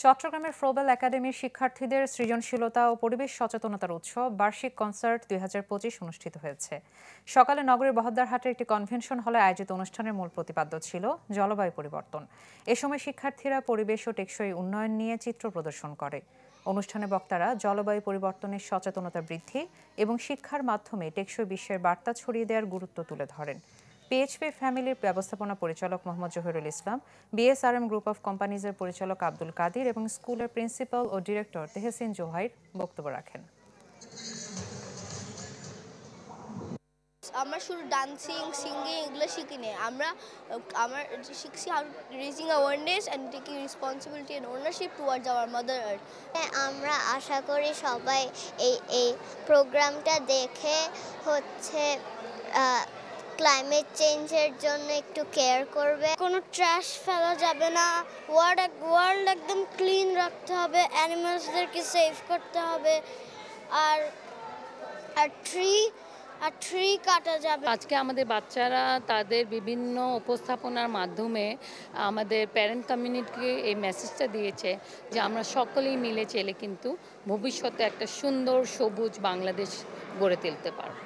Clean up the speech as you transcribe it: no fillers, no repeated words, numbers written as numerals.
চট্টগ্রামের ফ্লোবেল একাডেমির শিক্ষার্থীদের সৃজনশীলতা ও পরিবেশ সচেতনতার উৎসব বার্ষিক কনসার্ট ২০২৫ অনুষ্ঠিত হয়েছে। সকালে নগরীর বহদ্দারহাটের একটি কনভেনশন হলে আয়োজিত অনুষ্ঠানের মূল প্রতিপাদ্য ছিল জলবায়ু পরিবর্তন। এ সময় শিক্ষার্থীরা পরিবেশ ও টেকসই উন্নয়ন নিয়ে চিত্র প্রদর্শন করে। অনুষ্ঠানে বক্তারা জলবায়ু পরিবর্তনের সচেতনতা বৃদ্ধি এবং শিক্ষার মাধ্যমে টেকসই বিশ্বের বার্তা ছড়িয়ে দেওয়ার গুরুত্ব তুলে ধরেন। পিএইচপি ফ্যামিলির ব্যবস্থাপনা পরিচালক মোহাম্মদ জহিরুল ইসলাম, বিএসআরএম গ্রুপ অফ কোম্পানিজের পরিচালক আব্দুল কাদির এবং স্কুলের প্রিন্সিপাল ও ডিরেক্টর তেহসিন জোহাইর বক্তব্য রাখেন। আমরা শুধু ডান্সিং সিঙ্গিং এগুলো শিখি না, আমরা শিখছি how raising awareness and taking responsibility and ownership towards our mother earth. আমরা আশা করি সবাই এই প্রোগ্রামটা দেখে ক্লাইমেট চেঞ্জের জন্য একটু কেয়ার করবে। কোনো ট্র্যাশ ফেলা যাবে না, ওয়ার্ল্ড একদম ক্লিন রাখতে হবে, অ্যানিমালসদেরকে সেভ করতে হবে, আর ট্রি কাটা যাবে। আজকে আমাদের বাচ্চারা তাদের বিভিন্ন উপস্থাপনার মাধ্যমে আমাদের প্যারেন্ট কমিউনিটিকে এই মেসেজটা দিয়েছে যে আমরা সকলেই মিলে চেলে কিন্তু ভবিষ্যতে একটা সুন্দর সবুজ বাংলাদেশ গড়ে তুলতে পারব।